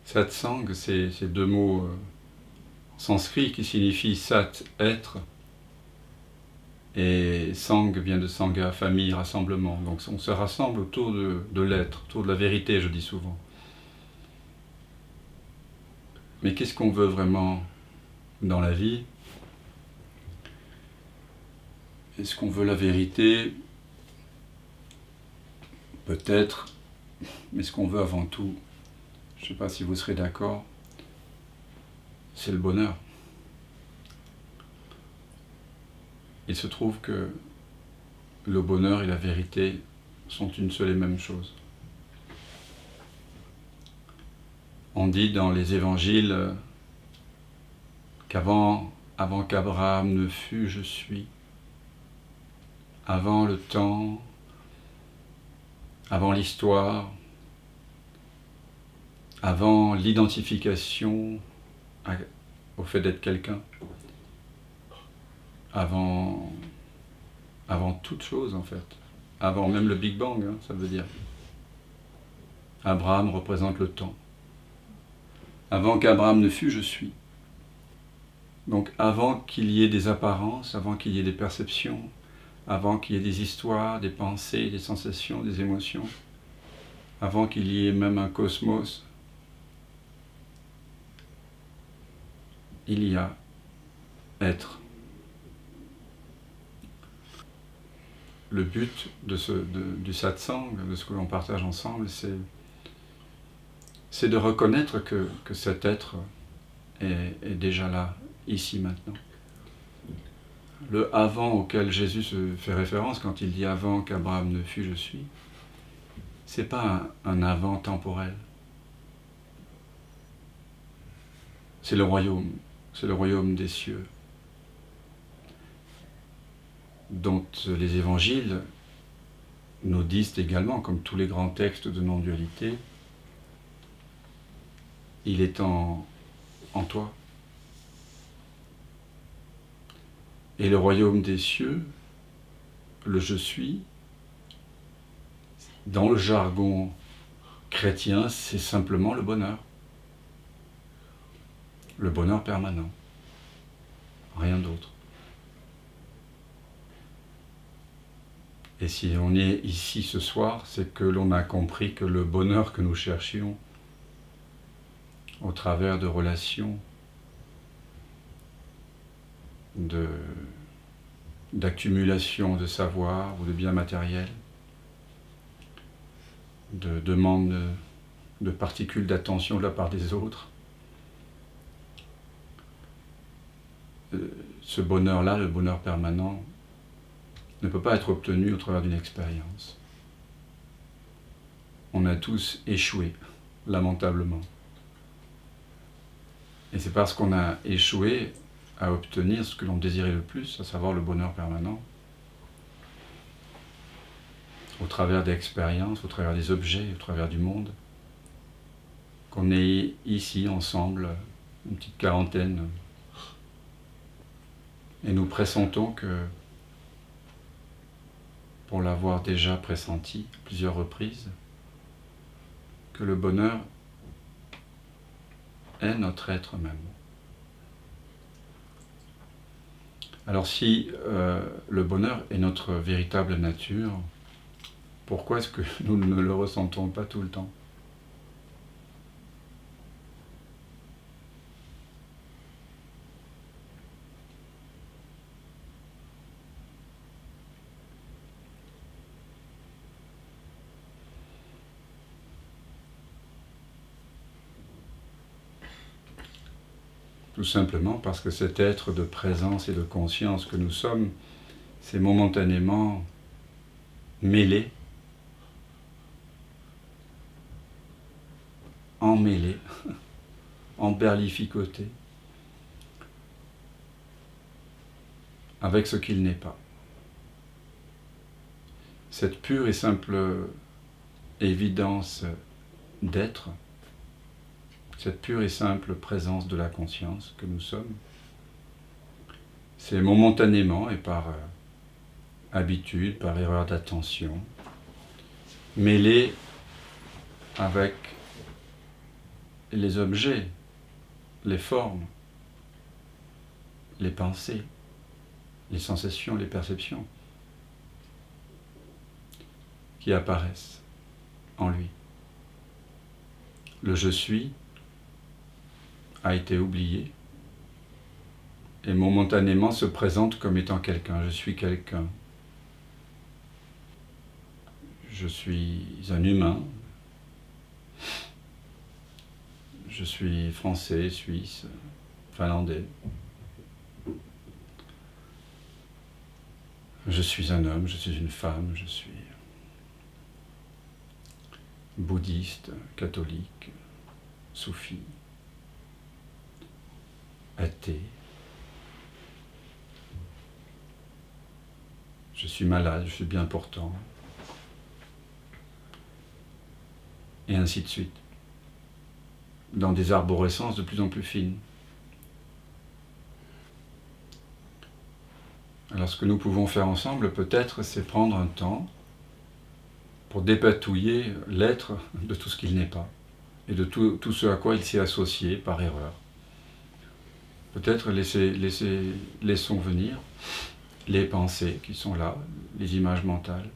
Satsang, c'est ces deux mots sanscrits qui signifient sat, être, et sang vient de sangha, famille, rassemblement. Donc on se rassemble autour de l'être, autour de la vérité, je dis souvent. Mais qu'est-ce qu'on veut vraiment dans la vie? Est-ce qu'on veut la vérité? Peut-être, mais ce qu'on veut avant tout, je ne sais pas si vous serez d'accord, c'est le bonheur. Il se trouve que le bonheur et la vérité sont une seule et même chose. On dit dans les évangiles qu'avant qu'Abraham ne fût, je suis. Avant le temps, avant l'histoire, avant l'identification au fait d'être quelqu'un, avant toute chose en fait, avant même le Big Bang, ça veut dire. Abraham représente le temps. Avant qu'Abraham ne fût, je suis. Donc avant qu'il y ait des apparences, avant qu'il y ait des perceptions, avant qu'il y ait des histoires, des pensées, des sensations, des émotions, avant qu'il y ait même un cosmos, il y a être. Le but du satsang, de ce que l'on partage ensemble, c'est de reconnaître que cet être est déjà là, ici, maintenant. Le avant auquel Jésus se fait référence quand il dit « avant qu'Abraham ne fût, je suis », c'est pas un avant temporel. C'est le royaume des cieux, dont les évangiles nous disent également, comme tous les grands textes de non-dualité, il est en toi. Et le royaume des cieux, le je suis, dans le jargon chrétien, c'est simplement le bonheur. Le bonheur permanent. Rien d'autre. Et si on est ici ce soir, c'est que l'on a compris que le bonheur que nous cherchions, au travers de relations, d'accumulation de savoir ou de biens matériels, de demande de particules d'attention de la part des autres, ce bonheur-là, le bonheur permanent, ne peut pas être obtenu au travers d'une expérience. On a tous échoué, lamentablement. Et c'est parce qu'on a échoué à obtenir ce que l'on désirait le plus, à savoir le bonheur permanent, au travers d'expériences, au travers des objets, au travers du monde, qu'on est ici ensemble, une petite quarantaine, et nous pressentons que, pour l'avoir déjà pressenti à plusieurs reprises, que le bonheur est notre être même. Alors si le bonheur est notre véritable nature, pourquoi est-ce que nous ne le ressentons pas tout le temps ? Tout simplement parce que cet être de présence et de conscience que nous sommes s'est momentanément mêlé, emmêlé, emberlificoté avec ce qu'il n'est pas. Cette pure et simple évidence d'être, cette pure et simple présence de la conscience que nous sommes, c'est momentanément et par habitude, par erreur d'attention, mêlé avec les objets, les formes, les pensées, les sensations, les perceptions qui apparaissent en lui. Le je suis a été oublié et momentanément se présente comme étant quelqu'un. Je suis quelqu'un. Je suis un humain. Je suis français, suisse, finlandais. Je suis un homme, je suis une femme, je suis bouddhiste, catholique, soufi, athée. Je suis malade, je suis bien portant. Et ainsi de suite. Dans des arborescences de plus en plus fines. Alors ce que nous pouvons faire ensemble, peut-être, c'est prendre un temps pour dépatouiller l'être de tout ce qu'il n'est pas, et de tout ce à quoi il s'est associé par erreur. Peut-être laissons venir les pensées qui sont là, les images mentales.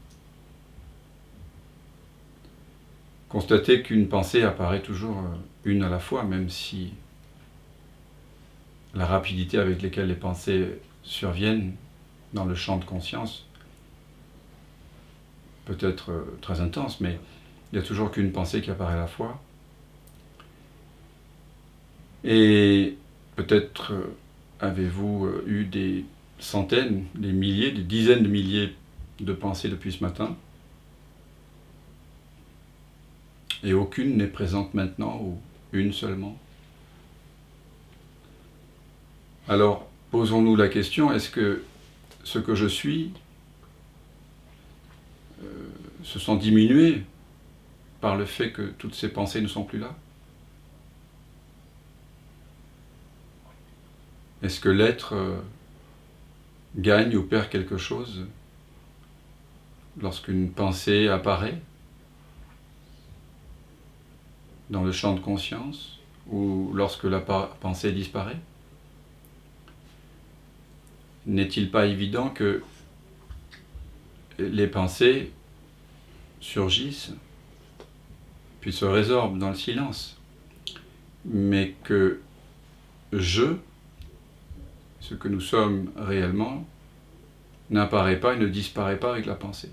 Constatez qu'une pensée apparaît toujours une à la fois, même si la rapidité avec laquelle les pensées surviennent dans le champ de conscience peut être très intense, mais il n'y a toujours qu'une pensée qui apparaît à la fois. Et peut-être avez-vous eu des centaines, des milliers, des dizaines de milliers de pensées depuis ce matin, et aucune n'est présente maintenant, ou une seulement. Alors, posons-nous la question, est-ce que ce que je suis se sont diminués par le fait que toutes ces pensées ne sont plus là? Est-ce que l'être gagne ou perd quelque chose lorsqu'une pensée apparaît dans le champ de conscience ou lorsque la pensée disparaît? N'est-il pas évident que les pensées surgissent puis se résorbent dans le silence, mais que je, ce que nous sommes réellement, n'apparaît pas et ne disparaît pas avec la pensée?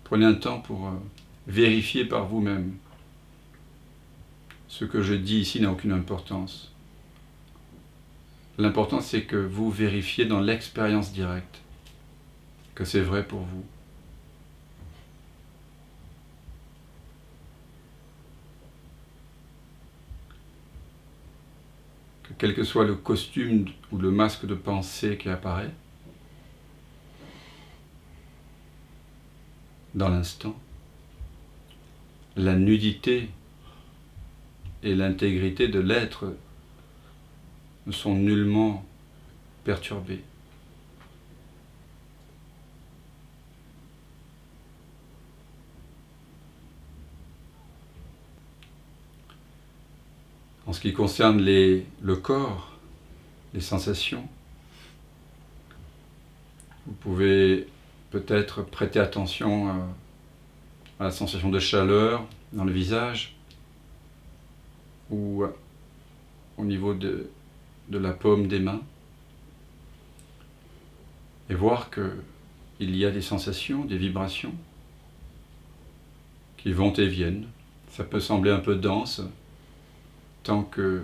Prenez un temps pour vérifier par vous-même. Ce que je dis ici n'a aucune importance. L'important, c'est que vous vérifiez dans l'expérience directe que c'est vrai pour vous. Que quel que soit le costume ou le masque de pensée qui apparaît, dans l'instant, la nudité et l'intégrité de l'être ne sont nullement perturbées. En ce qui concerne le corps, les sensations, vous pouvez peut-être prêter attention à la sensation de chaleur dans le visage ou au niveau de la paume des mains et voir qu'il y a des sensations, des vibrations qui vont et viennent. Ça peut sembler un peu dense tant que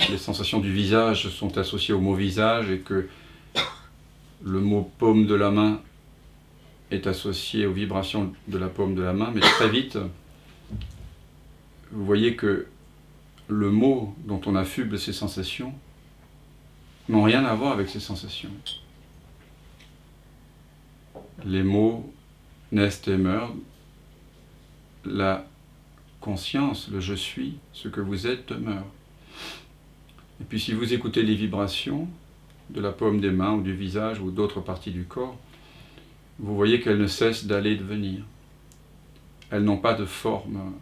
les sensations du visage sont associées au mot visage et que le mot paume de la main est associé aux vibrations de la paume de la main, mais très vite, vous voyez que le mot dont on affuble ces sensations n'ont rien à voir avec ces sensations. Les mots naissent et meurent. La conscience, le je suis, ce que vous êtes, demeure. Et puis si vous écoutez les vibrations de la paume des mains ou du visage ou d'autres parties du corps, vous voyez qu'elles ne cessent d'aller et de venir. Elles n'ont pas de forme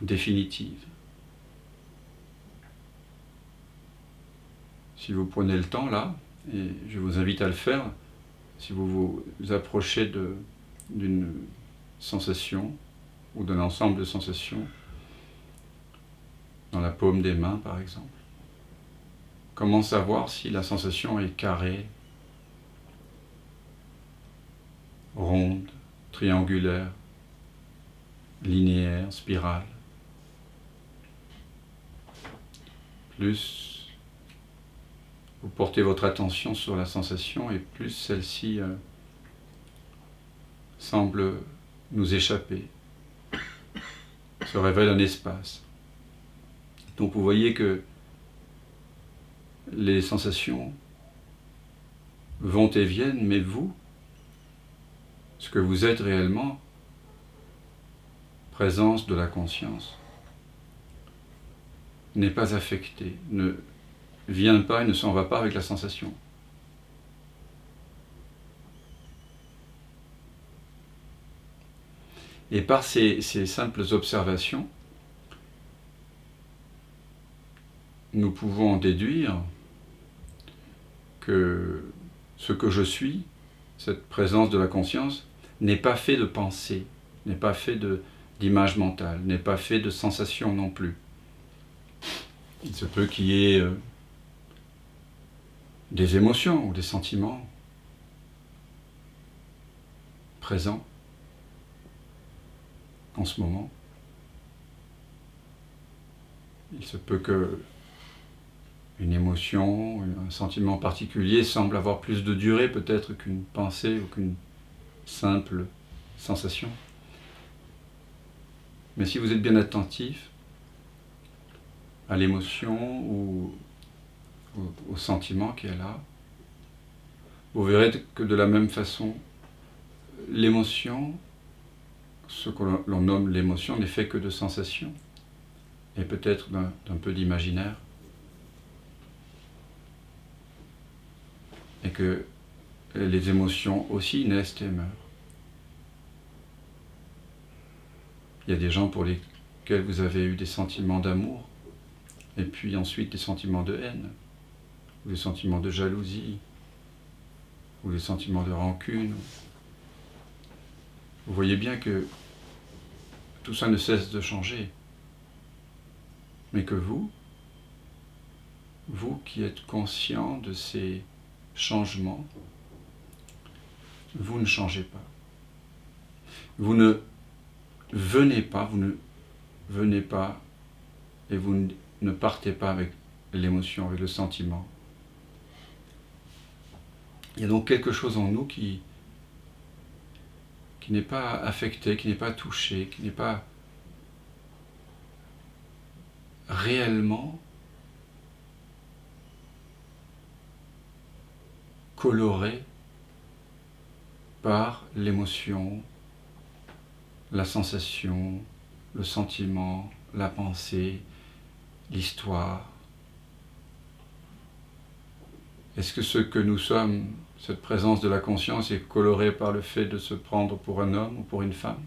définitive. Si vous prenez le temps là, et je vous invite à le faire, si vous vous approchez d'une sensation ou d'un ensemble de sensations, dans la paume des mains par exemple, comment savoir si la sensation est carrée, ronde, triangulaire, linéaire, spirale. Plus vous portez votre attention sur la sensation et plus celle-ci semble nous échapper, se révèle un espace. Donc vous voyez que les sensations vont et viennent, mais vous, ce que vous êtes réellement, présence de la conscience, n'est pas affecté, ne vient pas et ne s'en va pas avec la sensation. Et par ces simples observations, nous pouvons en déduire que ce que je suis, cette présence de la conscience, n'est pas fait de pensée, n'est pas fait d'image mentale, n'est pas fait de sensations non plus. Il se peut qu'il y ait des émotions ou des sentiments présents en ce moment. Il se peut que une émotion, un sentiment particulier semble avoir plus de durée peut-être qu'une pensée ou qu'une simple sensation. Mais si vous êtes bien attentif à l'émotion ou au sentiment qui est là, vous verrez que de la même façon, l'émotion, ce que l'on nomme l'émotion, n'est fait que de sensations et peut-être d'un peu d'imaginaire. Et que les émotions aussi naissent et meurent. Il y a des gens pour lesquels vous avez eu des sentiments d'amour, et puis ensuite des sentiments de haine, ou des sentiments de jalousie, ou des sentiments de rancune. Vous voyez bien que tout ça ne cesse de changer, mais que vous qui êtes conscient de ces changements, vous ne changez pas. Vous ne venez pas et vous ne partez pas avec l'émotion, avec le sentiment. Il y a donc quelque chose en nous qui n'est pas affecté, qui n'est pas touché, qui n'est pas réellement coloré par l'émotion, la sensation, le sentiment, la pensée, l'histoire. Est-ce que ce que nous sommes, cette présence de la conscience, est colorée par le fait de se prendre pour un homme ou pour une femme ?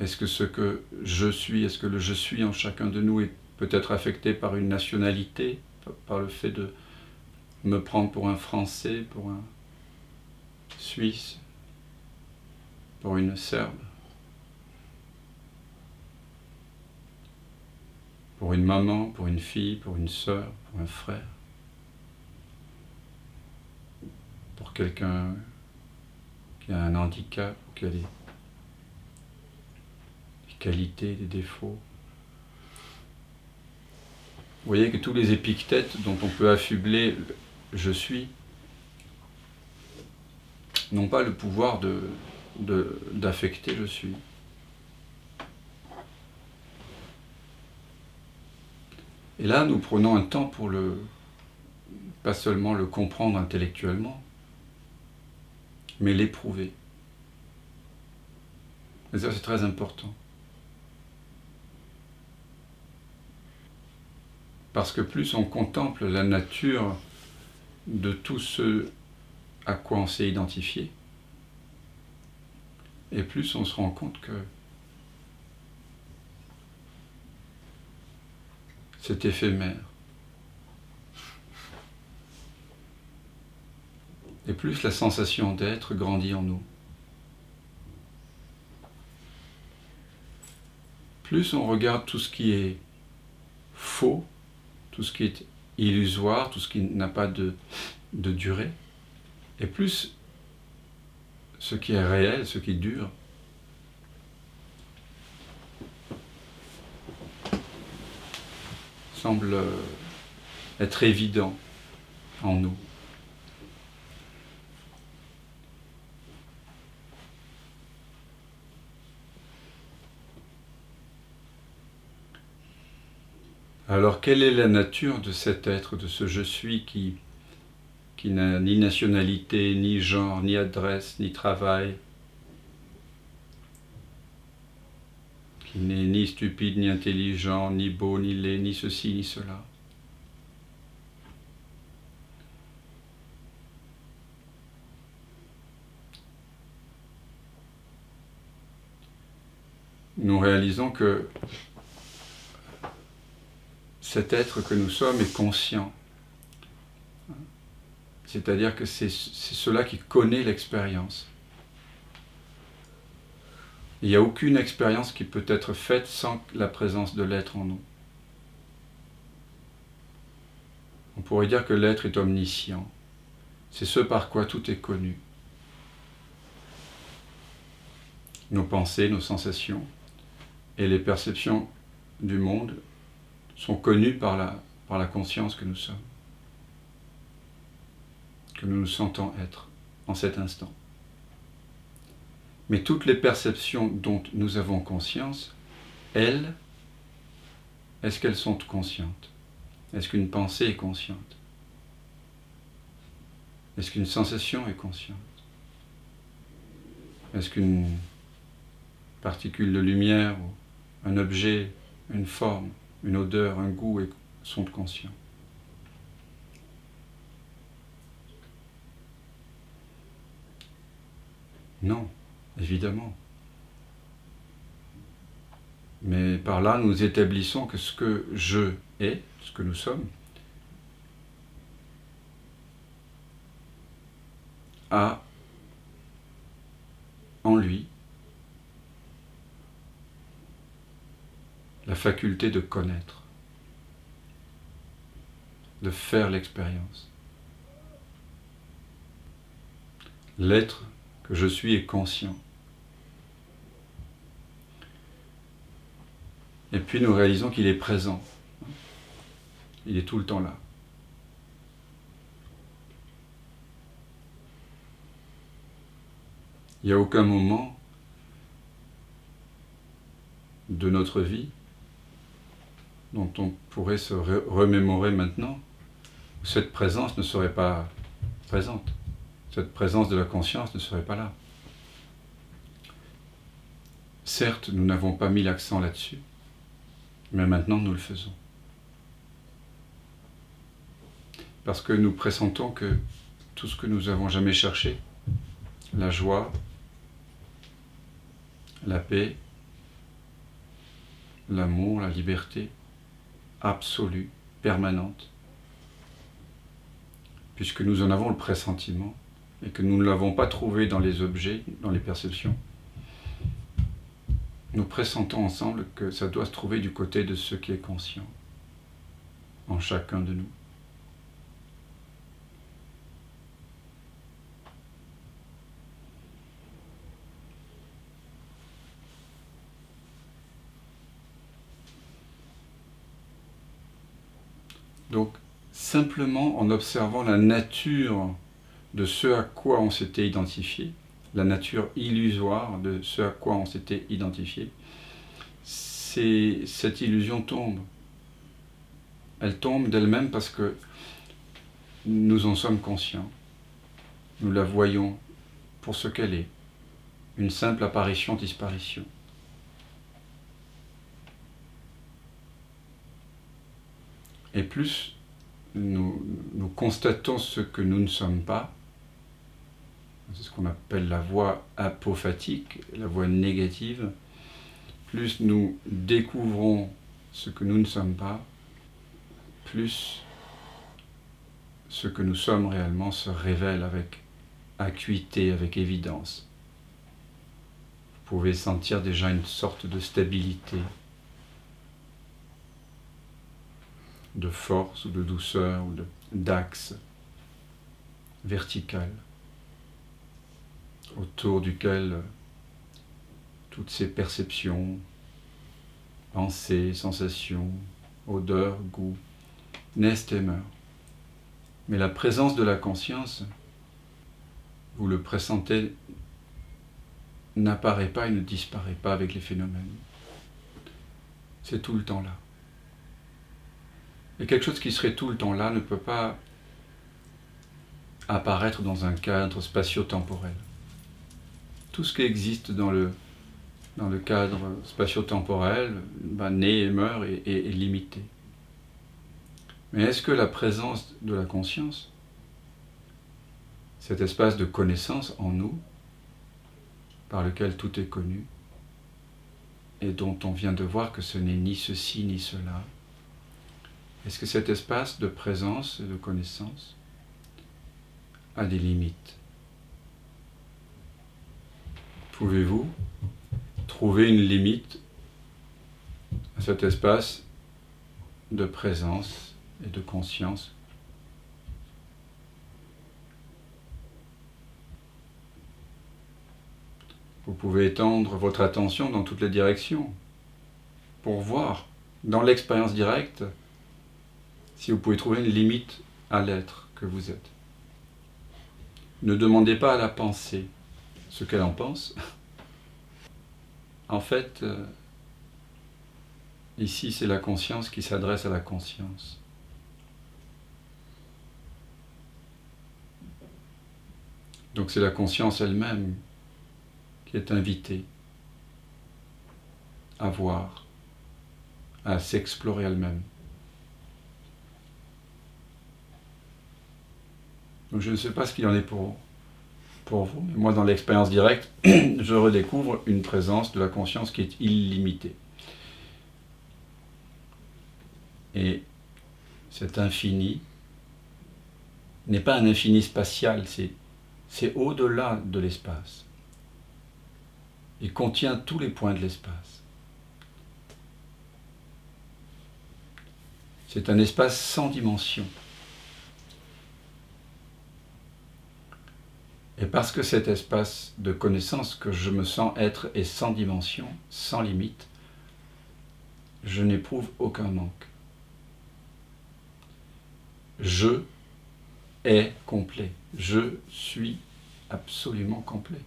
Est-ce que ce que je suis, est-ce que le je suis en chacun de nous est peut-être affecté par une nationalité, par le fait de me prendre pour un Français, pour un Suisse, pour une Serbe, pour une maman, pour une fille, pour une sœur, pour un frère, pour quelqu'un qui a un handicap, qui a des qualités, des défauts. Vous voyez que tous les épithètes dont on peut affubler « je suis » n'ont pas le pouvoir d'affecter « je suis ». Et là, nous prenons un temps pour pas seulement le comprendre intellectuellement, mais l'éprouver. Et ça, c'est très important. Parce que plus on contemple la nature de tout ce à quoi on s'est identifié, et plus on se rend compte que c'est éphémère. Et plus la sensation d'être grandit en nous. Plus on regarde tout ce qui est faux, tout ce qui est illusoire, tout ce qui n'a pas de durée, et plus ce qui est réel, ce qui dure, semble être évident en nous. Alors, quelle est la nature de cet être, de ce je suis qui n'a ni nationalité, ni genre, ni adresse, ni travail, qui n'est ni stupide, ni intelligent, ni beau, ni laid, ni ceci, ni cela? Nous réalisons que cet être que nous sommes est conscient. C'est-à-dire que c'est cela qui connaît l'expérience. Il n'y a aucune expérience qui peut être faite sans la présence de l'être en nous. On pourrait dire que l'être est omniscient. C'est ce par quoi tout est connu. Nos pensées, nos sensations et les perceptions du monde sont connues par la conscience que nous sommes, que nous nous sentons être en cet instant. Mais toutes les perceptions dont nous avons conscience, elles, est-ce qu'elles sont conscientes? Est-ce qu'une pensée est consciente? Est-ce qu'une sensation est consciente? Est-ce qu'une particule de lumière, ou un objet, une forme, une odeur, un goût sont conscients? Non, évidemment. Mais par là, nous établissons que ce que je est, ce que nous sommes, a en lui la faculté de connaître, de faire l'expérience. L'être que je suis est conscient. Et puis nous réalisons qu'il est présent. Il est tout le temps là. Il n'y a aucun moment de notre vie dont on pourrait se remémorer maintenant où cette présence ne serait pas présente. Cette présence de la conscience ne serait pas là. Certes, nous n'avons pas mis l'accent là-dessus, mais maintenant nous le faisons. Parce que nous pressentons que tout ce que nous n'avons jamais cherché, la joie, la paix, l'amour, la liberté, absolue, permanente, puisque nous en avons le pressentiment et que nous ne l'avons pas trouvé dans les objets, dans les perceptions, nous pressentons ensemble que ça doit se trouver du côté de ce qui est conscient, en chacun de nous. Donc, simplement en observant la nature de ce à quoi on s'était identifié, la nature illusoire de ce à quoi on s'était identifié, cette illusion tombe. Elle tombe d'elle-même parce que nous en sommes conscients. Nous la voyons pour ce qu'elle est, une simple apparition-disparition. Et plus nous constatons ce que nous ne sommes pas, c'est ce qu'on appelle la voie apophatique, la voie négative, plus nous découvrons ce que nous ne sommes pas, plus ce que nous sommes réellement se révèle avec acuité, avec évidence. Vous pouvez sentir déjà une sorte de stabilité, de force ou de douceur ou d'axe vertical autour duquel toutes ces perceptions, pensées, sensations, odeurs, goûts naissent et meurent. Mais la présence de la conscience, vous le pressentez, n'apparaît pas et ne disparaît pas avec les phénomènes. C'est tout le temps là. Et quelque chose qui serait tout le temps là ne peut pas apparaître dans un cadre spatio-temporel. Tout ce qui existe dans le cadre spatio-temporel naît et meurt et est limité. Mais est-ce que la présence de la conscience, cet espace de connaissance en nous, par lequel tout est connu, et dont on vient de voir que ce n'est ni ceci ni cela, est-ce que cet espace de présence et de connaissance a des limites? Pouvez-vous trouver une limite à cet espace de présence et de conscience? Vous pouvez étendre votre attention dans toutes les directions pour voir, dans l'expérience directe, si vous pouvez trouver une limite à l'être que vous êtes. Ne demandez pas à la pensée ce qu'elle en pense. En fait, ici c'est la conscience qui s'adresse à la conscience. Donc c'est la conscience elle-même qui est invitée à voir, à s'explorer elle-même. Donc je ne sais pas ce qu'il en est pour vous, mais moi dans l'expérience directe, je redécouvre une présence de la conscience qui est illimitée. Et cet infini n'est pas un infini spatial, c'est au-delà de l'espace. Il contient tous les points de l'espace. C'est un espace sans dimension. Et parce que cet espace de connaissance que je me sens être est sans dimension, sans limite, je n'éprouve aucun manque. Je est complet. Je suis absolument complet.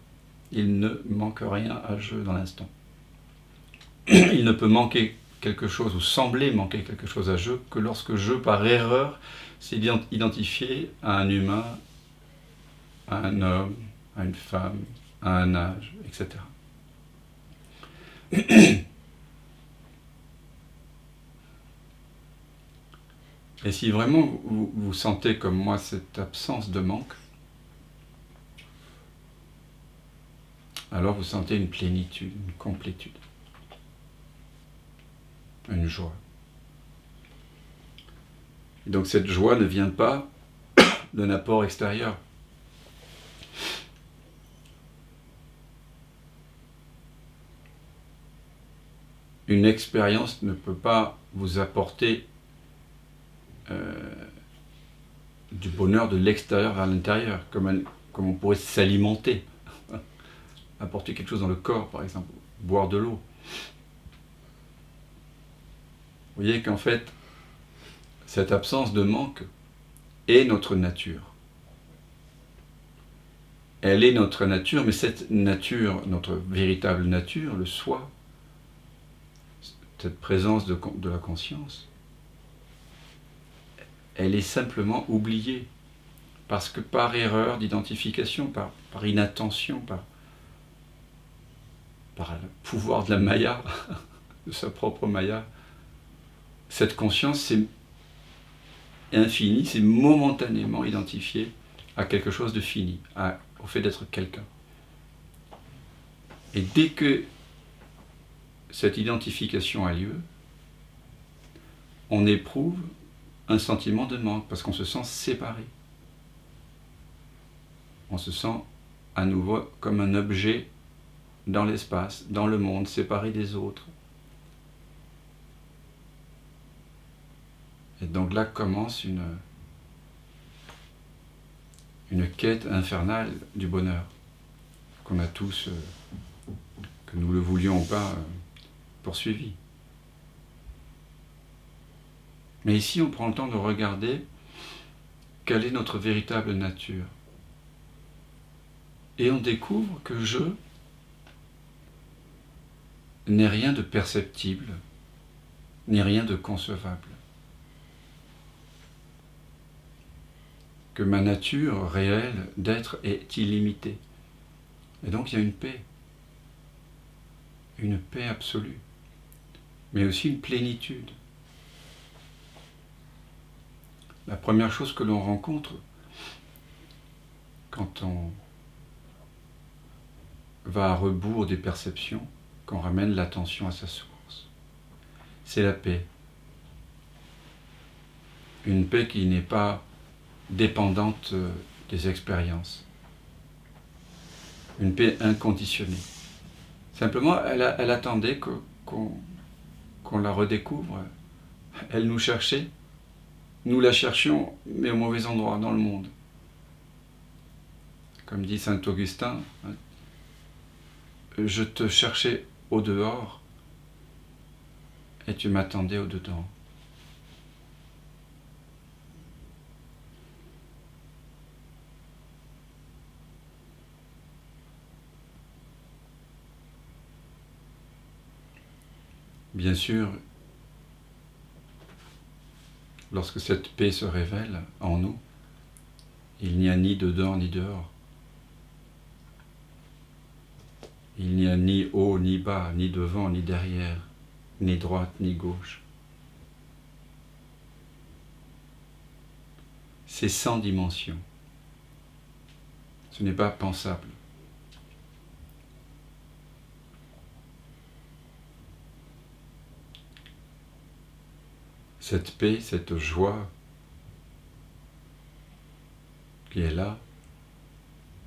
Il ne manque rien à je dans l'instant. Il ne peut manquer quelque chose ou sembler manquer quelque chose à je que lorsque je, par erreur, s'est identifié à un humain, à un homme, à une femme, à un âge, etc. Et si vraiment vous sentez comme moi cette absence de manque, alors vous sentez une plénitude, une complétude, une joie. Et donc cette joie ne vient pas d'un apport extérieur. Une expérience ne peut pas vous apporter du bonheur de l'extérieur vers l'intérieur, comme on pourrait s'alimenter, apporter quelque chose dans le corps, par exemple, boire de l'eau. Vous voyez qu'en fait, cette absence de manque est notre nature. Elle est notre nature, mais cette nature, notre véritable nature, le soi, cette présence de la conscience, elle est simplement oubliée, parce que par erreur d'identification, par inattention, par le pouvoir de la maya, de sa propre maya, cette conscience s'est infini, c'est momentanément identifié à quelque chose de fini, au fait d'être quelqu'un. Et dès que cette identification a lieu, on éprouve un sentiment de manque, parce qu'on se sent séparé. On se sent à nouveau comme un objet dans l'espace, dans le monde, séparé des autres. Et donc là commence une quête infernale du bonheur, qu'on a tous, que nous le voulions ou pas, poursuivi. Mais ici, on prend le temps de regarder quelle est notre véritable nature. Et on découvre que je n'ai rien de perceptible, ni rien de concevable. Que ma nature réelle d'être est illimitée. Et donc il y a une paix absolue, mais aussi une plénitude. La première chose que l'on rencontre quand on va à rebours des perceptions, qu'on ramène l'attention à sa source, c'est la paix. Une paix qui n'est pas dépendante des expériences. Une paix inconditionnée. Simplement, elle attendait qu'on la redécouvre. Elle nous cherchait. Nous la cherchions, mais au mauvais endroit, dans le monde. Comme dit saint Augustin, je te cherchais au dehors et tu m'attendais au dedans. Bien sûr, lorsque cette paix se révèle en nous, il n'y a ni dedans ni dehors. Il n'y a ni haut ni bas, ni devant ni derrière, ni droite ni gauche. C'est sans dimension. Ce n'est pas pensable. Cette paix, cette joie qui est là,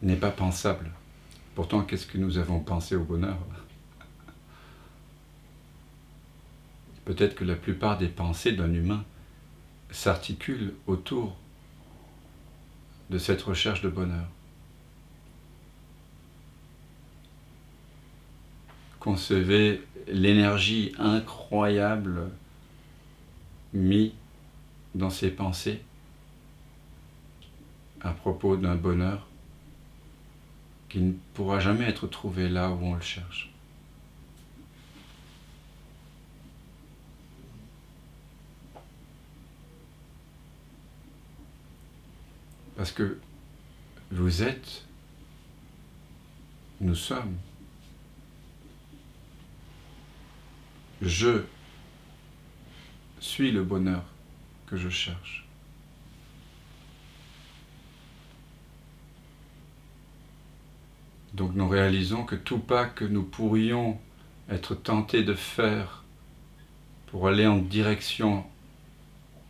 n'est pas pensable. Pourtant, qu'est-ce que nous avons pensé au bonheur? Peut-être que la plupart des pensées d'un humain s'articulent autour de cette recherche de bonheur. Concevez l'énergie incroyable mise dans ces pensées à propos d'un bonheur qui ne pourra jamais être trouvé là où on le cherche. Parce que vous êtes, nous sommes, je suis le bonheur que je cherche. Donc nous réalisons que tout pas que nous pourrions être tentés de faire pour aller en direction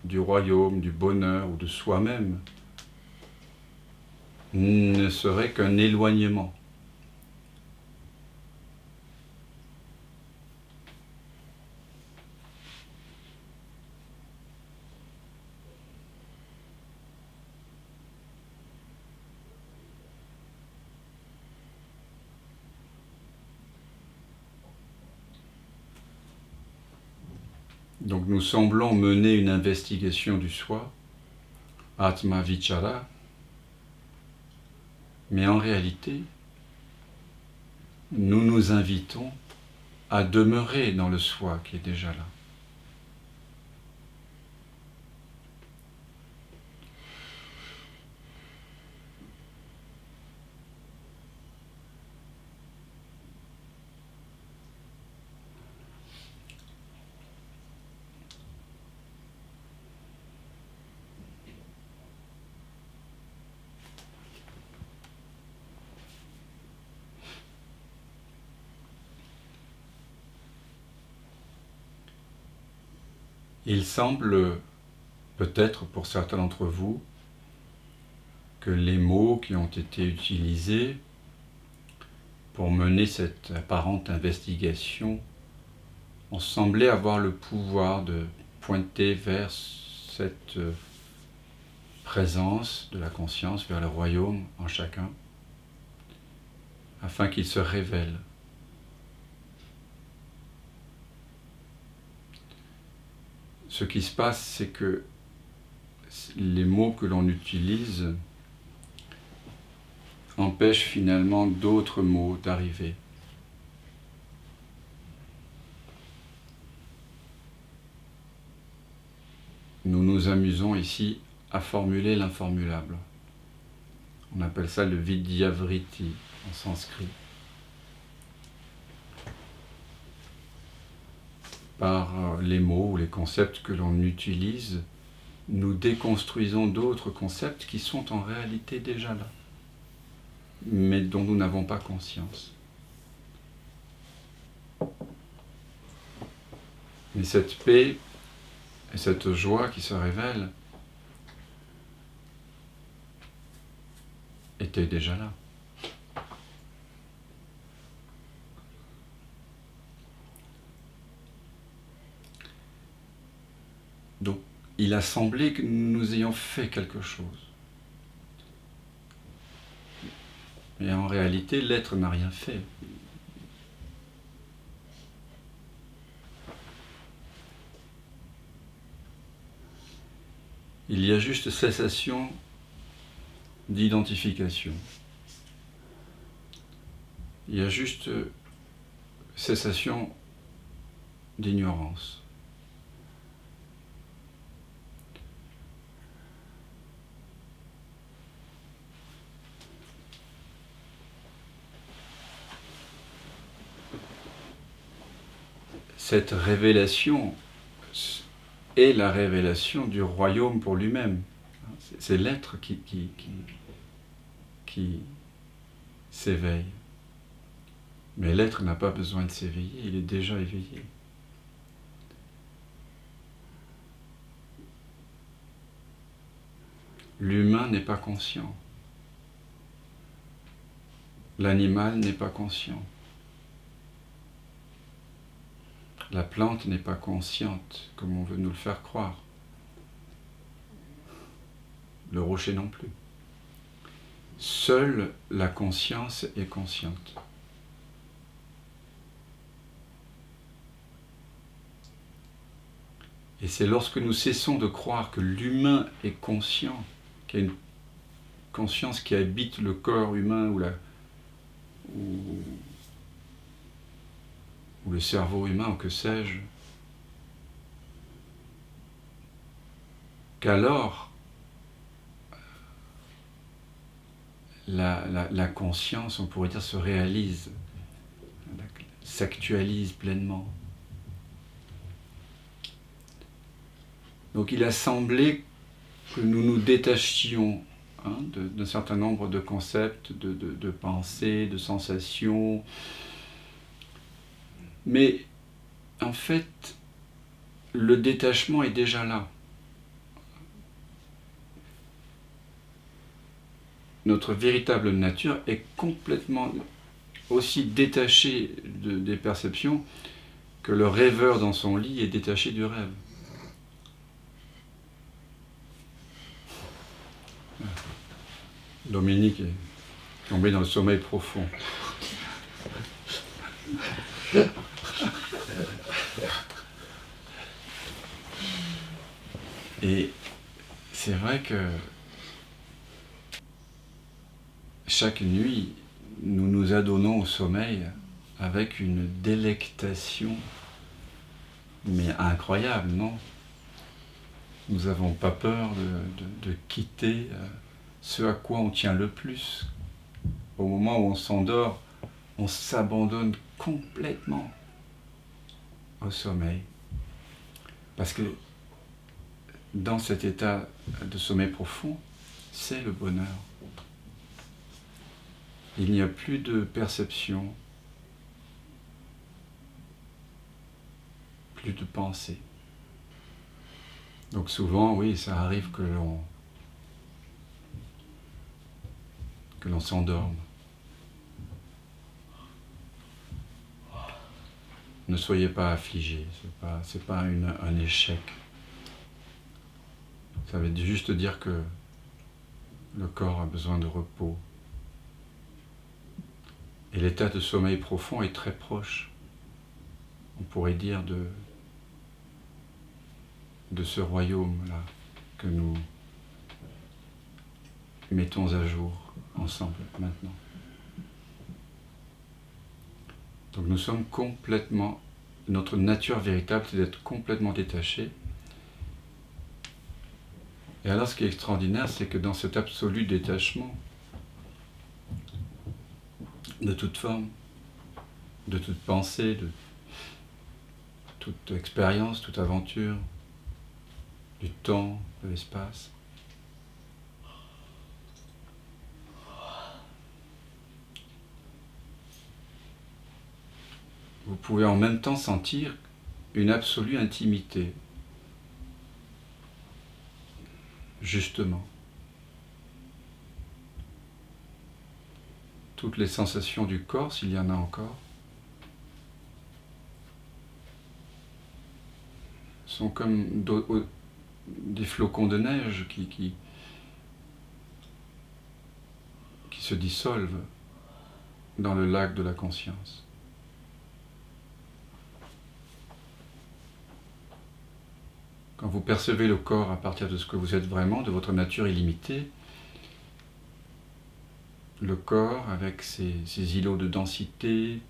du royaume, du bonheur ou de soi-même ne serait qu'un éloignement. Donc nous semblons mener une investigation du soi, Atma Vichara, mais en réalité, nous nous invitons à demeurer dans le soi qui est déjà là. Il semble, peut-être pour certains d'entre vous, que les mots qui ont été utilisés pour mener cette apparente investigation ont semblé avoir le pouvoir de pointer vers cette présence de la conscience, vers le royaume en chacun, afin qu'il se révèle. Ce qui se passe, c'est que les mots que l'on utilise empêchent finalement d'autres mots d'arriver. Nous nous amusons ici à formuler l'informulable. On appelle ça le vidyavriti en sanskrit. Par les mots ou les concepts que l'on utilise, nous déconstruisons d'autres concepts qui sont en réalité déjà là, mais dont nous n'avons pas conscience. Mais cette paix et cette joie qui se révèle étaient déjà là. Donc, il a semblé que nous ayons fait quelque chose. Mais en réalité, l'être n'a rien fait. Il y a juste cessation d'identification. Il y a juste cessation d'ignorance. Cette révélation est la révélation du royaume pour lui-même. C'est l'être qui s'éveille. Mais l'être n'a pas besoin de s'éveiller, il est déjà éveillé. L'humain n'est pas conscient. L'animal n'est pas conscient. La plante n'est pas consciente, comme on veut nous le faire croire. Le rocher non plus. Seule la conscience est consciente. Et c'est lorsque nous cessons de croire que l'humain est conscient, qu'il y a une conscience qui habite le corps humain ou le cerveau humain, ou que sais-je, qu'alors la conscience, on pourrait dire, se réalise, s'actualise pleinement. Donc il a semblé que nous nous détachions d'un certain nombre de concepts, de pensées, de sensations. Mais en fait, le détachement est déjà là. Notre véritable nature est complètement aussi détachée des perceptions que le rêveur dans son lit est détaché du rêve. Dominique est tombé dans le sommeil profond. Et c'est vrai que chaque nuit, nous nous adonnons au sommeil avec une délectation, mais incroyable, non? Nous n'avons pas peur de quitter ce à quoi on tient le plus. Au moment où on s'endort, on s'abandonne complètement au sommeil. Parce que dans cet état de sommeil profond, c'est le bonheur. Il n'y a plus de perception, plus de pensée. Donc souvent, oui, ça arrive que l'on s'endorme. Ne soyez pas affligés, c'est pas un échec. Ça veut juste dire que le corps a besoin de repos. Et l'état de sommeil profond est très proche, on pourrait dire, de ce royaume-là que nous mettons à jour ensemble maintenant. Donc nous sommes complètement, notre nature véritable, c'est d'être complètement détaché. Et alors ce qui est extraordinaire, c'est que dans cet absolu détachement de toute forme, de toute pensée, de toute expérience, toute aventure, du temps, de l'espace, vous pouvez en même temps sentir une absolue intimité, justement. Toutes les sensations du corps, s'il y en a encore, sont comme des flocons de neige qui se dissolvent dans le lac de la conscience. Quand vous percevez le corps à partir de ce que vous êtes vraiment, de votre nature illimitée, le corps avec ses îlots de densité,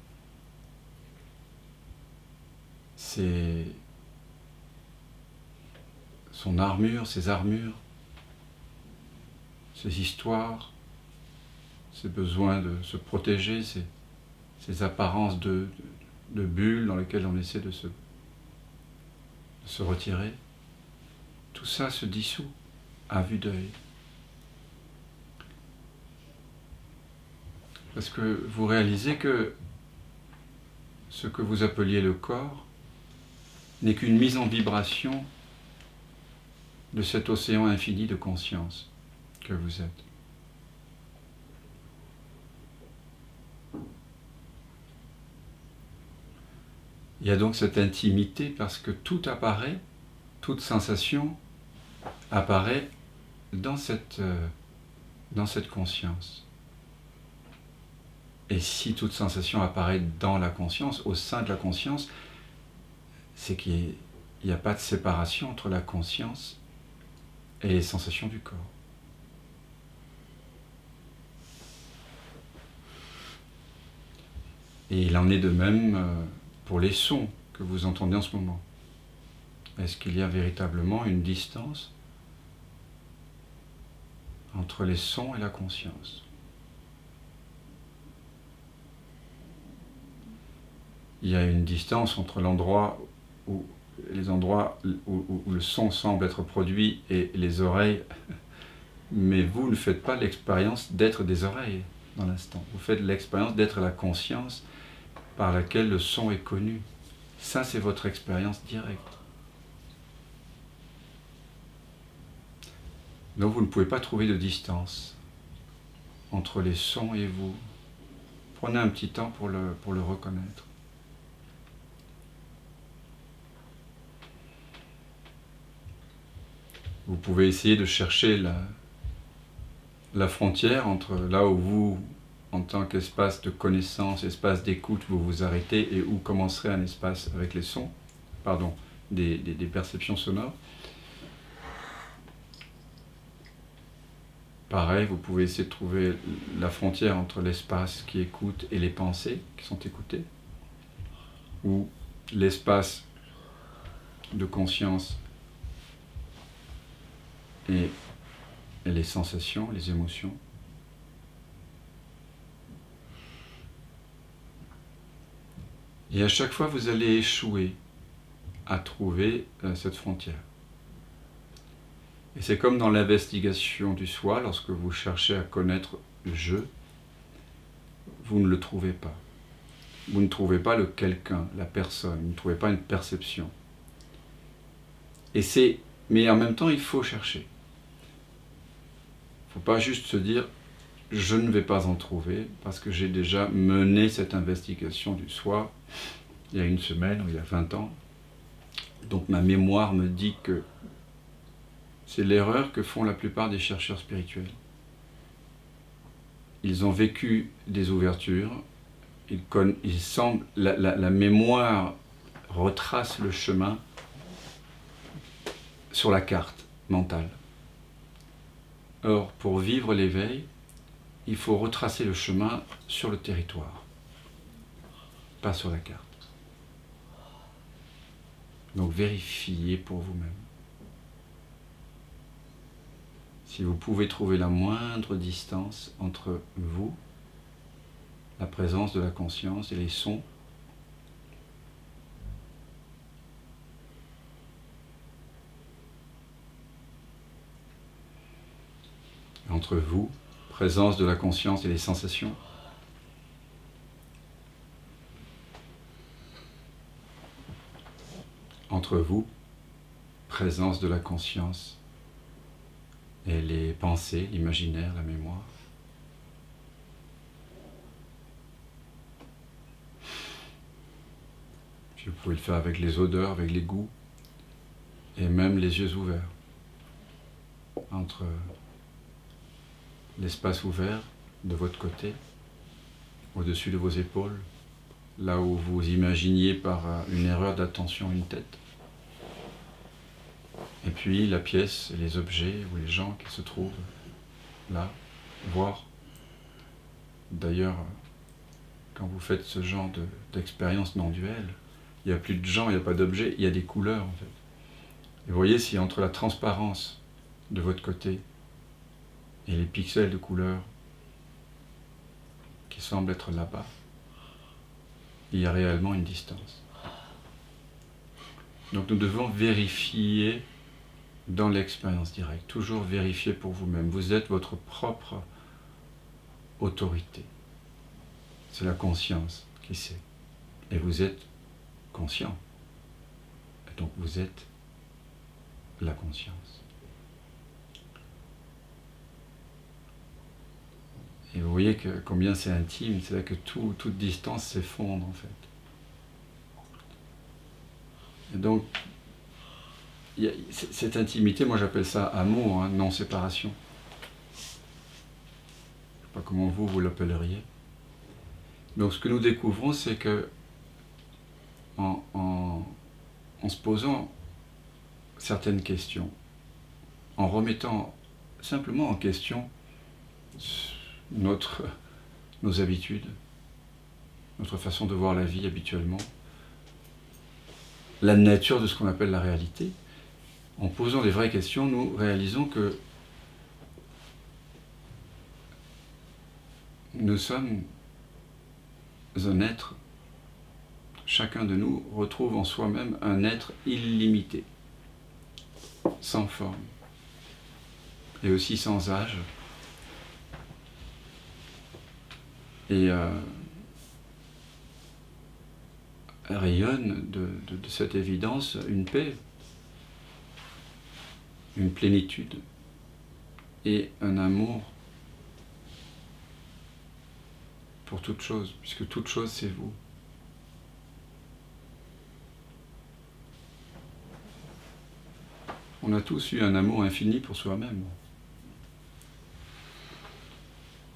son armure, ses armures, ses histoires, ses besoins de se protéger, ses apparences de bulles dans lesquelles on essaie de se retirer. Tout ça se dissout à vue d'œil. Parce que vous réalisez que ce que vous appeliez le corps n'est qu'une mise en vibration de cet océan infini de conscience que vous êtes. Il y a donc cette intimité parce que tout apparaît, toute sensation apparaît dans cette conscience. Et si toute sensation apparaît dans la conscience, au sein de la conscience, c'est qu'il n'y a pas de séparation entre la conscience et les sensations du corps. Et il en est de même pour les sons que vous entendez en ce moment. Est-ce qu'il y a véritablement une distance entre les sons et la conscience? Il y a une distance entre les endroits où le son semble être produit et les oreilles, mais vous ne faites pas l'expérience d'être des oreilles dans l'instant. Vous faites l'expérience d'être la conscience par laquelle le son est connu. Ça, c'est votre expérience directe. Donc vous ne pouvez pas trouver de distance entre les sons et vous. Prenez un petit temps pour le reconnaître. Vous pouvez essayer de chercher la frontière entre là où vous, en tant qu'espace de connaissance, espace d'écoute, vous vous arrêtez et où commencerait un espace avec les sons, des perceptions sonores. Pareil, vous pouvez essayer de trouver la frontière entre l'espace qui écoute et les pensées qui sont écoutées, ou l'espace de conscience et les sensations, les émotions. Et à chaque fois, vous allez échouer à trouver cette frontière. Et c'est comme dans l'investigation du soi, lorsque vous cherchez à connaître le je, vous ne le trouvez pas. Vous ne trouvez pas le quelqu'un, la personne, vous ne trouvez pas une perception. Et c'est Mais en même temps, il faut chercher. Il ne faut pas juste se dire « je ne vais pas en trouver » parce que j'ai déjà mené cette investigation du soi il y a une semaine ou il y a 20 ans. Donc ma mémoire me dit que c'est l'erreur que font la plupart des chercheurs spirituels. Ils ont vécu des ouvertures, ils semblent, la mémoire retrace le chemin sur la carte mentale. Or, pour vivre l'éveil, il faut retracer le chemin sur le territoire, pas sur la carte. Donc vérifiez pour vous-même. Si vous pouvez trouver la moindre distance entre vous, la présence de la conscience et les sons, entre vous, présence de la conscience et les sensations, entre vous, présence de la conscience et les pensées, l'imaginaire, la mémoire. Puis vous pouvez le faire avec les odeurs, avec les goûts, et même les yeux ouverts. Entre l'espace ouvert de votre côté, au-dessus de vos épaules, là où vous imaginiez par une erreur d'attention une tête. Et puis la pièce, et les objets ou les gens qui se trouvent là, voir. D'ailleurs, quand vous faites ce genre d'expérience non duelle, il n'y a plus de gens, il n'y a pas d'objets, il y a des couleurs en fait. Et vous voyez si entre la transparence de votre côté et les pixels de couleurs qui semblent être là-bas, il y a réellement une distance. Donc nous devons vérifier dans l'expérience directe, toujours vérifier pour vous-même. Vous êtes votre propre autorité. C'est la conscience qui sait. Et vous êtes conscient. Et donc vous êtes la conscience. Et vous voyez que combien c'est intime, c'est là que toute distance s'effondre en fait. Et donc, cette intimité, moi j'appelle ça amour, hein, non-séparation. Je ne sais pas comment vous l'appelleriez. Donc ce que nous découvrons, c'est que en se posant certaines questions, en remettant simplement en question nos habitudes, notre façon de voir la vie habituellement, la nature de ce qu'on appelle la réalité, en posant des vraies questions, nous réalisons que nous sommes un être, chacun de nous retrouve en soi-même un être illimité, sans forme, et aussi sans âge, et rayonne de cette évidence une paix, une plénitude et un amour pour toute chose, puisque toute chose c'est vous. On a tous eu un amour infini pour soi-même.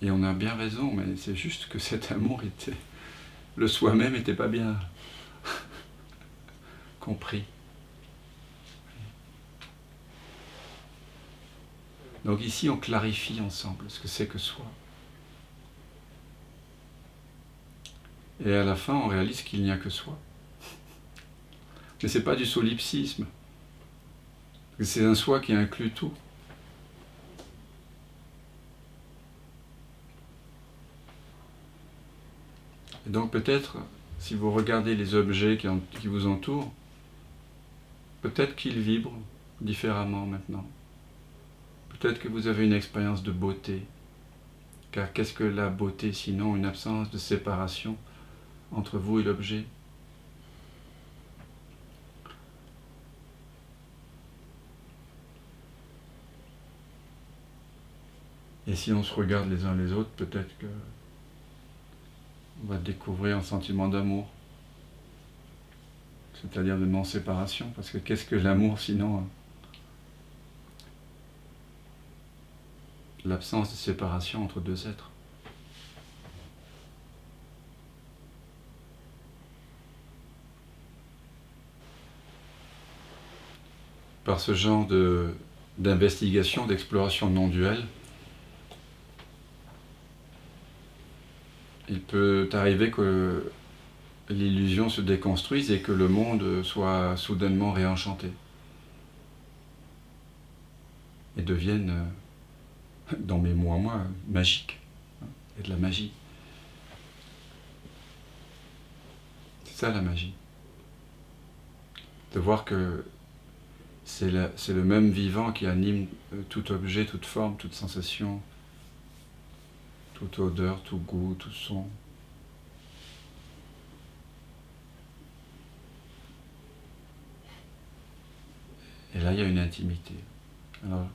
Et on a bien raison, mais c'est juste que cet amour était... Le soi-même n'était pas bien compris. Donc ici, on clarifie ensemble ce que c'est que soi. Et à la fin, on réalise qu'il n'y a que soi. Mais ce n'est pas du solipsisme. C'est un soi qui inclut tout. Et donc peut-être, si vous regardez les objets qui vous entourent, peut-être qu'ils vibrent différemment maintenant. Peut-être que vous avez une expérience de beauté. Car qu'est-ce que la beauté sinon une absence de séparation entre vous et l'objet? Et si on se regarde les uns les autres, peut-être que on va découvrir un sentiment d'amour, c'est-à-dire de non-séparation, parce que qu'est-ce que l'amour sinon l'absence de séparation entre deux êtres. Par ce genre d'investigation, d'exploration non duelle, il peut arriver que l'illusion se déconstruise et que le monde soit soudainement réenchanté et devienne, dans mes mots à moi, magique. Et de la magie. C'est ça la magie. De voir que c'est le même vivant qui anime tout objet, toute forme, toute sensation, toute odeur, tout goût, tout son. Et là, il y a une intimité. Alors,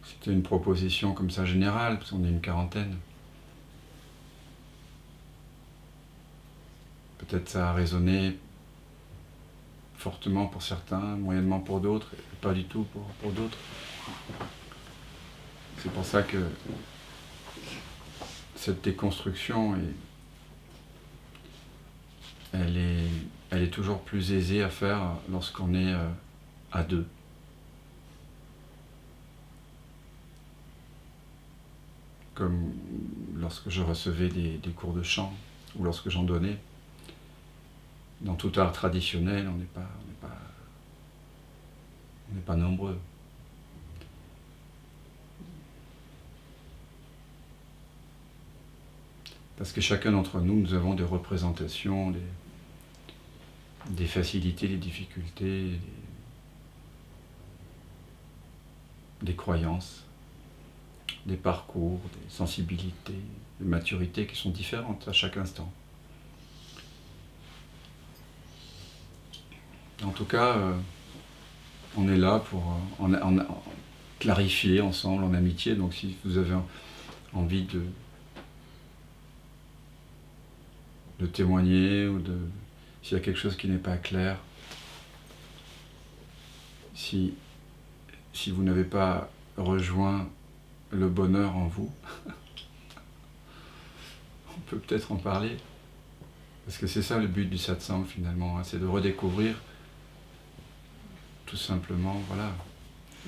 c'était une proposition comme ça générale, parce qu'on est une quarantaine. Peut-être ça a résonné fortement pour certains, moyennement pour d'autres, et pas du tout pour d'autres. C'est pour ça que cette déconstruction, elle est toujours plus aisée à faire lorsqu'on est à deux. Comme lorsque je recevais des cours de chant, ou lorsque j'en donnais. Dans tout art traditionnel, on n'est pas nombreux. Parce que chacun d'entre nous, nous avons des représentations, des facilités, des difficultés, des croyances, des parcours, des sensibilités, des maturités qui sont différentes à chaque instant. En tout cas, on est là pour en clarifier ensemble en amitié. Donc si vous avez envie de témoigner ou s'il y a quelque chose qui n'est pas clair, si vous n'avez pas rejoint le bonheur en vous, on peut peut-être en parler. Parce que c'est ça le but du satsang finalement, c'est de redécouvrir tout simplement, voilà,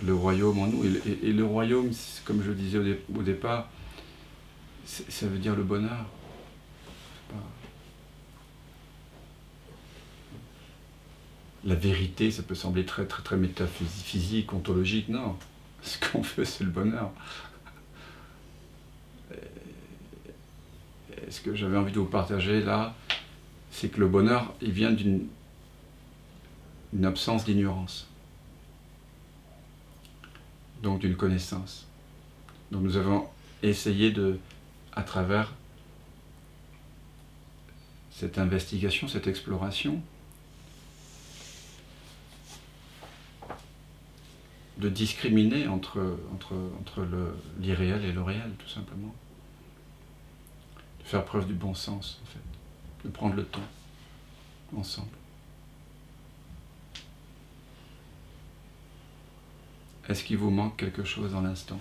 le royaume en nous. Et le royaume, comme je le disais au départ, ça veut dire le bonheur. La vérité, ça peut sembler très, très, très métaphysique, ontologique. Non, ce qu'on veut, c'est le bonheur. Et ce que j'avais envie de vous partager là, c'est que le bonheur, il vient d'une absence d'ignorance. Donc d'une connaissance. Donc nous avons essayé à travers cette investigation, cette exploration, de discriminer entre l'irréel et le réel, tout simplement. De faire preuve du bon sens, en fait. De prendre le temps, ensemble. Est-ce qu'il vous manque quelque chose dans l'instant?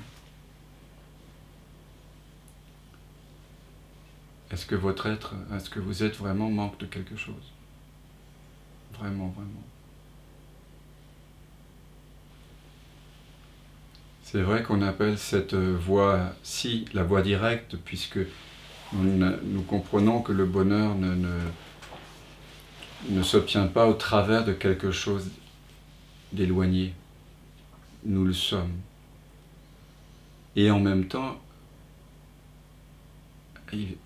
Est-ce que votre être, est-ce que vous êtes vraiment manque de quelque chose? Vraiment, vraiment. C'est vrai qu'on appelle cette voie-ci la voie directe, puisque nous comprenons que le bonheur ne s'obtient pas au travers de quelque chose d'éloigné. Nous le sommes. Et en même temps,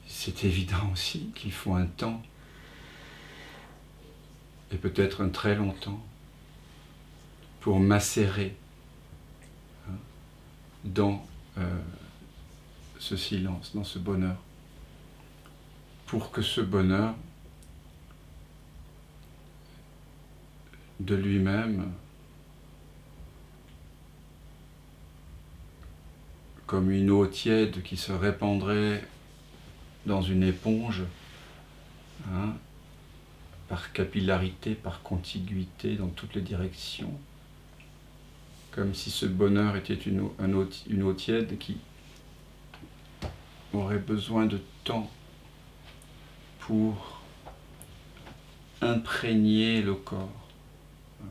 c'est évident aussi qu'il faut un temps, et peut-être un très long temps, pour macérer dans ce silence, dans ce bonheur, pour que ce bonheur de lui-même comme une eau tiède qui se répandrait dans une éponge, hein, par capillarité, par contiguïté, dans toutes les directions, comme si ce bonheur était une eau tiède qui aurait besoin de temps pour imprégner le corps, hein,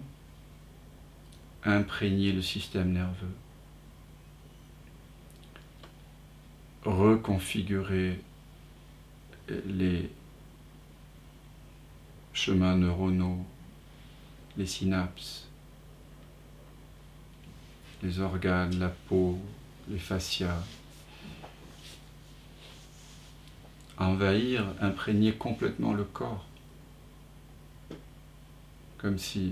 imprégner le système nerveux, reconfigurer les chemins neuronaux, les synapses, les organes, la peau, les fascias, envahir, imprégner complètement le corps, comme si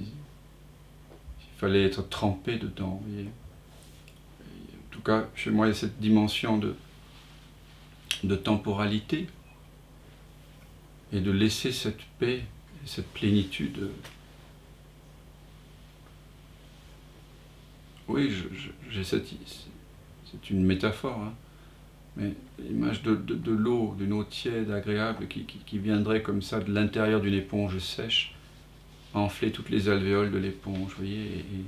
il fallait être trempé dedans. Vous voyez. En tout cas, chez moi, il y a cette dimension de temporalité et de laisser cette paix, cette plénitude. Oui, c'est une métaphore, hein, mais l'image de l'eau, d'une eau tiède, agréable, qui viendrait comme ça de l'intérieur d'une éponge sèche, enfler toutes les alvéoles de l'éponge, vous voyez, et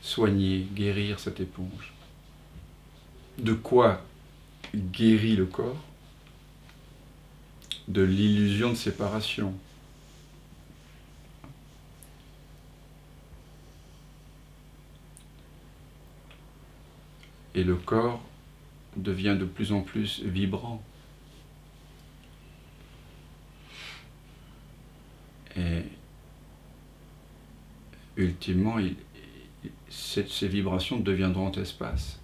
soigner, guérir cette éponge. De quoi guérit le corps? De l'illusion de séparation. Et le corps devient de plus en plus vibrant. Et ultimement, ces vibrations deviendront espace.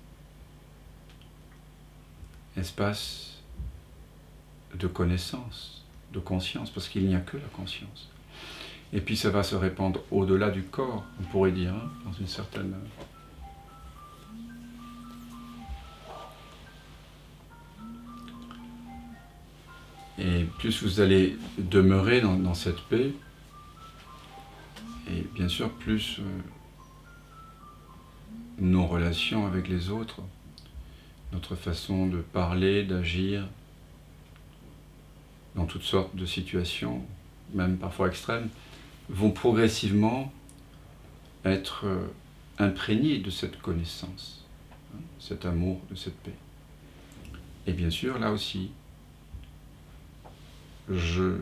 Espace de connaissance, de conscience, parce qu'il n'y a que la conscience. Et puis ça va se répandre au-delà du corps, on pourrait dire, hein, dans une certaine... Et plus vous allez demeurer dans cette paix, et bien sûr plus nos relations avec les autres, notre façon de parler, d'agir, dans toutes sortes de situations, même parfois extrêmes, vont progressivement être imprégnés de cette connaissance, hein, cet amour, de cette paix. Et bien sûr, là aussi, je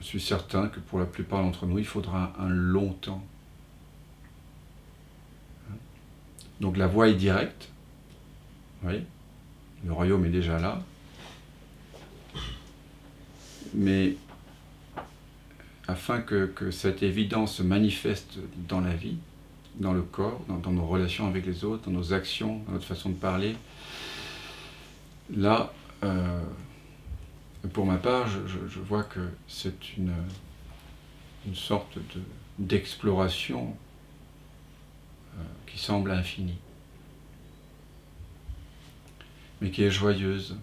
suis certain que pour la plupart d'entre nous, il faudra un long temps. Donc la voie est directe, oui, le royaume est déjà là, mais afin que cette évidence se manifeste dans la vie, dans le corps, dans nos relations avec les autres, dans nos actions, dans notre façon de parler, là, pour ma part, je vois que c'est une sorte d'exploration qui semble infinie, mais qui est joyeuse.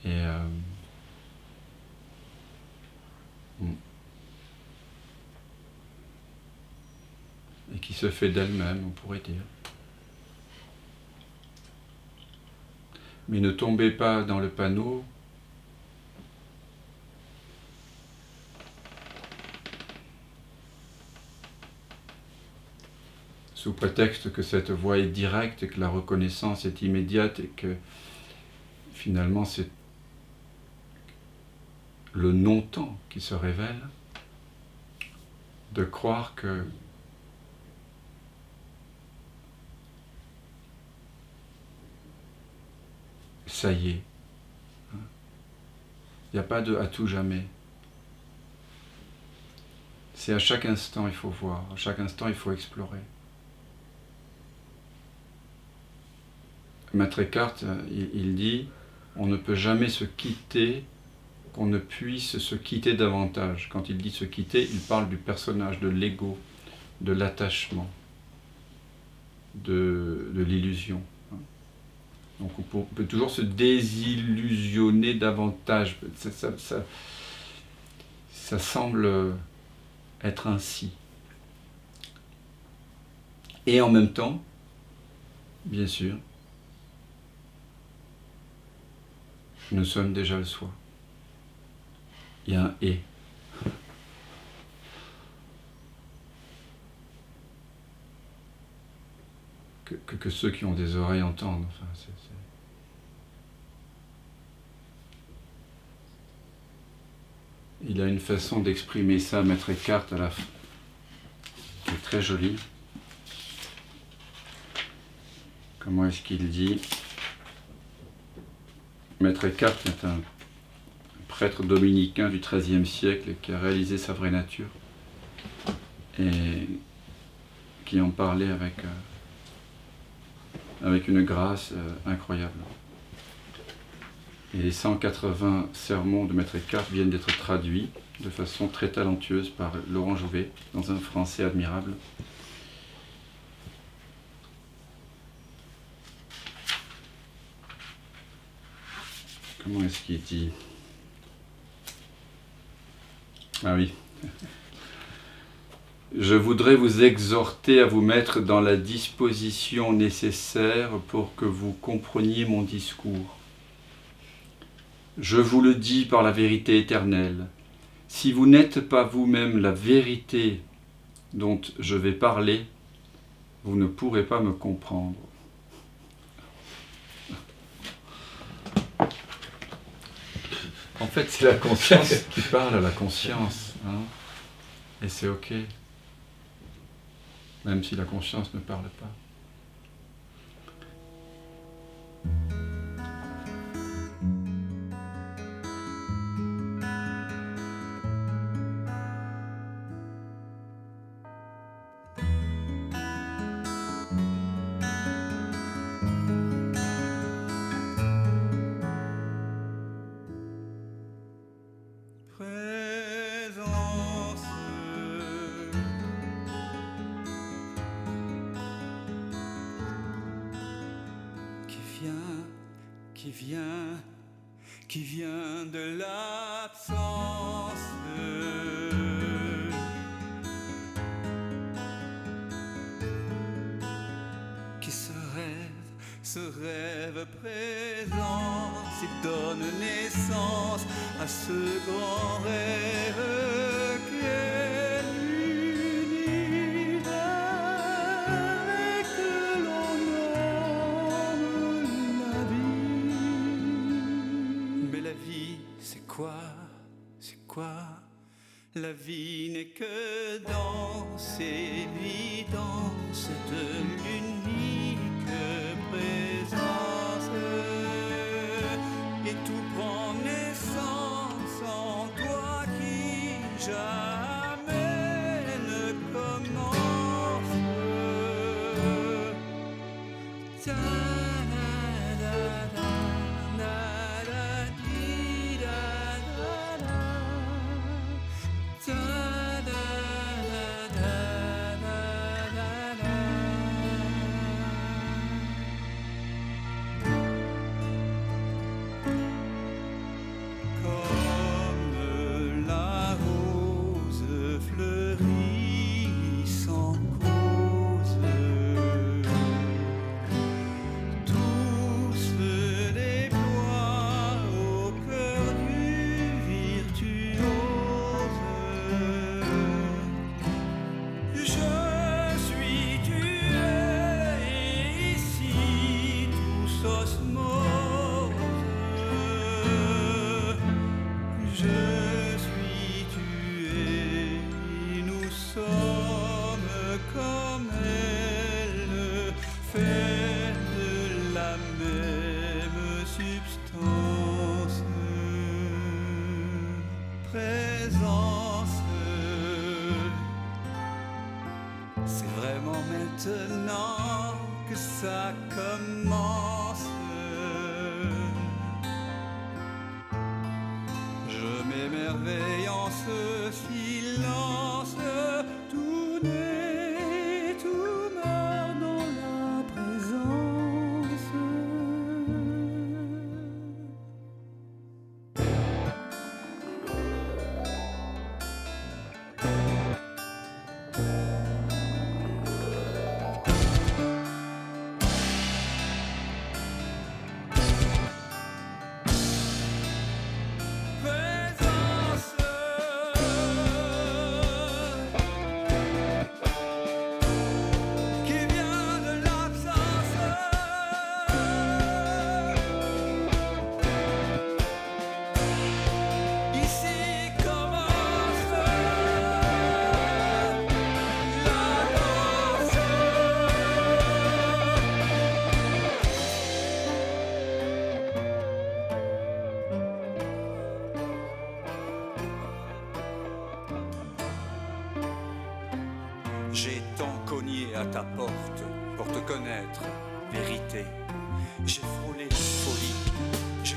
Et qui se fait d'elle-même, on pourrait dire. Mais ne tombez pas dans le panneau sous prétexte que cette voie est directe, et que la reconnaissance est immédiate, et que finalement c'est le non-temps qui se révèle, de croire que ça y est. Il n'y a pas de à tout jamais. C'est à chaque instant il faut voir, à chaque instant il faut explorer. Maître Eckhart, il dit, on ne peut jamais se quitter qu'on ne puisse se quitter davantage. Quand il dit se quitter, il parle du personnage, de l'ego, de l'attachement, de l'illusion. Donc on peut toujours se désillusionner davantage. ça semble être ainsi. Et en même temps, bien sûr, nous sommes déjà le soi. Il y a un « et ». Que ceux qui ont des oreilles entendent. Enfin, Il a une façon d'exprimer ça, Maître Eckhart, à la fin, qui est très jolie. Comment est-ce qu'il dit? Maître Eckhart est un prêtre dominicain du XIIIe siècle qui a réalisé sa vraie nature et qui en parlait avec une grâce incroyable. Et les 180 sermons de Maître Eckhart viennent d'être traduits de façon très talentueuse par Laurent Jouvet, dans un français admirable. Comment est-ce qu'il dit? Ah oui. Je voudrais vous exhorter à vous mettre dans la disposition nécessaire pour que vous compreniez mon discours. Je vous le dis par la vérité éternelle. Si vous n'êtes pas vous-même la vérité dont je vais parler, vous ne pourrez pas me comprendre. En fait, c'est la conscience qui parle à la conscience. Hein, et c'est ok. Même si la conscience ne parle pas. Qui vient de l'absence, qui ce rêve présent, qui donne naissance à ce grand rêve qu'est l'univers et que l'on nomme la vie. Mais la vie, c'est quoi? C'est quoi? La vie n'est que danse, évidence de l'unique présence. Et tout prend naissance en toi qui jamais ne commence. Maintenant que ça commence, je m'émerveille en ce silence. Tout naît, tout meurt dans la présence. J'ai tant cogné à ta porte pour te connaître, vérité. J'ai frôlé la folie, j'ai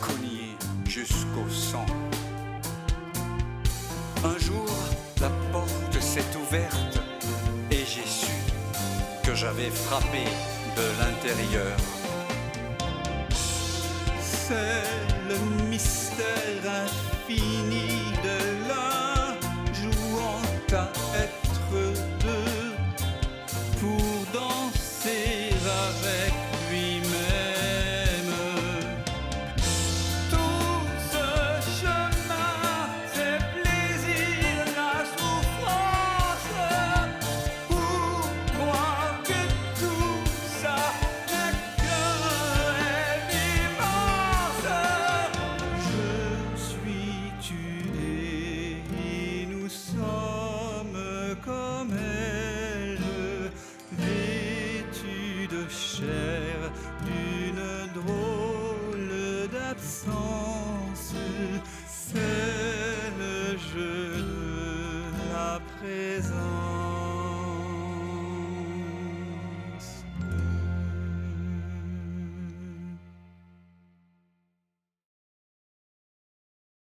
cogné jusqu'au sang. Un jour, la porte s'est ouverte et j'ai su que j'avais frappé de l'intérieur. C'est le mystère infini